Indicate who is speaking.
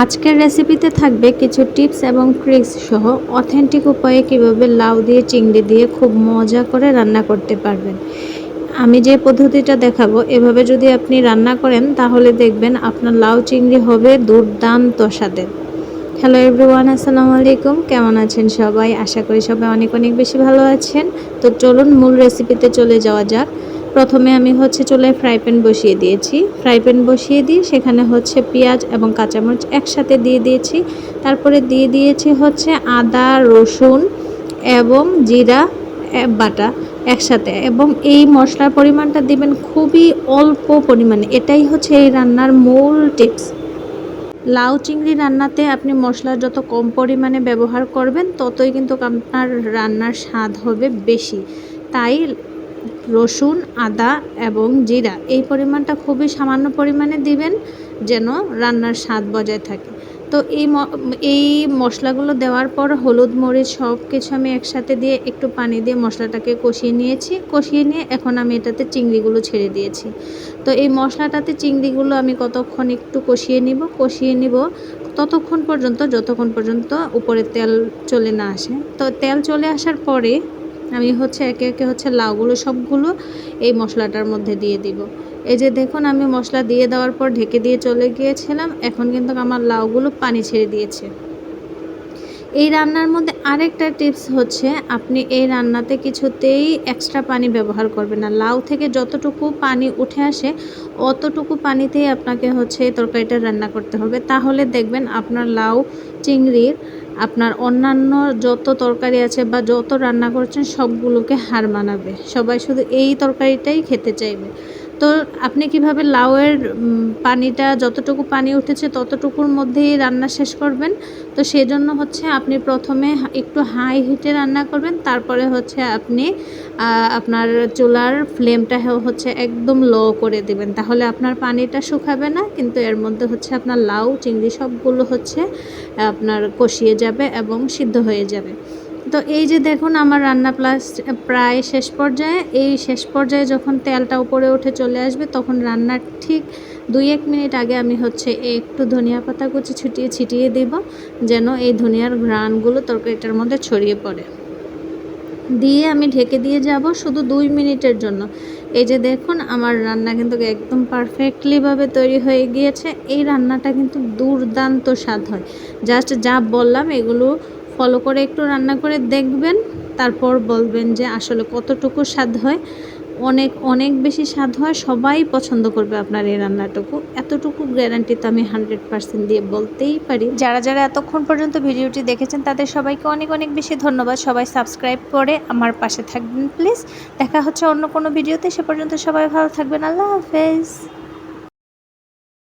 Speaker 1: আজকের রেসিপিতে থাকবে কিছু টিপস এবং ট্রিক্স সহ অথেন্টিক উপায়ে কিভাবে লাউ দিয়ে চিংড়ি দিয়ে খুব মজা করে রান্না করতে পারবেন। আমি যে পদ্ধতিটা দেখাবো এভাবে যদি আপনি রান্না করেন তাহলে দেখবেন আপনার লাউ চিংড়ি হবে দুর্দান্ত স্বাদের। হ্যালো এভরিওয়ান, আসসালামু আলাইকুম। কেমন আছেন সবাই? আশা করি সবাই অনেক অনেক বেশি ভালো আছেন। তো চলুন মূল রেসিপিতে চলে যাওয়া যাক। প্রথমে আমি চুলায় ফ্রাই প্যান বসিয়ে দিয়েছি। ফ্রাই প্যান বসিয়ে দিয়ে সেখানে পেঁয়াজ এবং কাঁচামরিচ একসাথে দিয়ে দিয়েছি। তারপরে দিয়ে দিয়েছি আদা, রসুন এবং জিরা বাটা একসাথে, এবং এই মশলার পরিমাণটা দিবেন খুবই অল্প পরিমাণে। এটাই এই রান্নার মূল টিপস। লাউ চিংড়ি রান্নাতে আপনি মশলা যত কম পরিমাণে ব্যবহার করবেন ততই কিন্তু আপনার রান্নার স্বাদ হবে বেশি। তাই রসুন, আদা এবং জিরা এই পরিমাণটা খুবই সামান্য পরিমাণে দিবেন যেন রান্নার স্বাদ বজায় থাকে। তো এই মশলাগুলো দেওয়ার পর হলুদ, মরিচ সব কিছু আমি একসাথে দিয়ে একটু পানি দিয়ে মশলাটাকে কষিয়ে নিয়েছি। কষিয়ে নিয়ে এখন আমি এটাতে চিংড়িগুলো ছেড়ে দিয়েছি। তো এই মশলাটাতে চিংড়িগুলো আমি কতক্ষণ একটু কষিয়ে নিব ততক্ষণ পর্যন্ত যতক্ষণ পর্যন্ত উপরে তেল চলে না আসে। তো তেল চলে আসার পরে আমি একে একে লাউগুলো সবগুলো এই মশলাটার মধ্যে দিয়ে দিব। এই যে দেখুন, আমি মশলা দিয়ে দেওয়ার পর ঢেকে দিয়ে চলে গিয়েছিলাম। এখন কিন্তু আমার লাউগুলো পানি ছেড়ে দিয়েছে। এই রান্নার মধ্যে আরেকটা টিপস আপনি এই রান্নাতে কিছুতেই এক্সট্রা পানি ব্যবহার করবেন না। লাউ থেকে যতটুকু পানি উঠে আসে অতটুকু পানিতেই আপনাকে এই তরকারিটা রান্না করতে হবে। তাহলে দেখবেন আপনার লাউ চিংড়ির আপনার অন্যান্য যত তরকারি আছে বা যত রান্না করছেন সবগুলোকে হার মানাবে। সবাই শুধু এই তরকারিটাই খেতে চাইবে। তো আপনি কিভাবে লাউয়ের পানিটা যতটুকু পানি উঠেছে ততটুকুর মধ্যেই রান্না শেষ করবেন। তো সেজন্য আপনি প্রথমে একটু হাই হিটে রান্না করবেন। তারপরে আপনি আপনার চুলার ফ্লেমটা একদম লো করে দেবেন। তাহলে আপনার পানিটা শুকাবে না, কিন্তু এর মধ্যে আপনার লাউ চিংড়ি সবগুলো আপনার কষিয়ে যাবে এবং সিদ্ধ হয়ে যাবে। তো এই যে দেখুন, আমার রান্না প্রায় শেষ পর্যায়ে। এই শেষ পর্যায়ে যখন তেলটা উপরে উঠে চলে আসবে তখন রান্নার ঠিক 2-1 মিনিট আগে আমি একটু ধনিয়া পাতা কুচি ছিটিয়ে দেব, যেন এই ধনিয়ার ঘ্রাণগুলো তরকারিটার মধ্যে ছড়িয়ে পড়ে। দিয়ে আমি ঢেকে দিয়ে যাব শুধু 2 মিনিটের জন্য। এই যে দেখুন, আমার রান্না কিন্তু একদম পারফেক্টলিভাবে তৈরি হয়ে গিয়েছে। এই রান্নাটা কিন্তু দুর্দান্ত স্বাদ হয়। জাস্ট যা বললাম এগুলো ফলো করে একটু রান্না করে দেখবেন, তারপর বলবেন যে আসলে কতটুকু স্বাদ হয়। অনেক অনেক বেশি স্বাদ হয়। সবাই পছন্দ করবে আপনার এই রান্নাটুকু। এতটুকু গ্যারান্টি তো আমি 100% দিয়ে বলতেই পারি। যারা যারা এতক্ষণ পর্যন্ত ভিডিওটি দেখেছেন তাদের সবাইকে অনেক অনেক বেশি ধন্যবাদ। সবাই সাবস্ক্রাইব করে আমার পাশে থাকবেন প্লিজ। দেখা হচ্ছে অন্য কোনো ভিডিওতে। সে পর্যন্ত সবাই ভালো থাকবেন। আল্লাহ হাফেজ।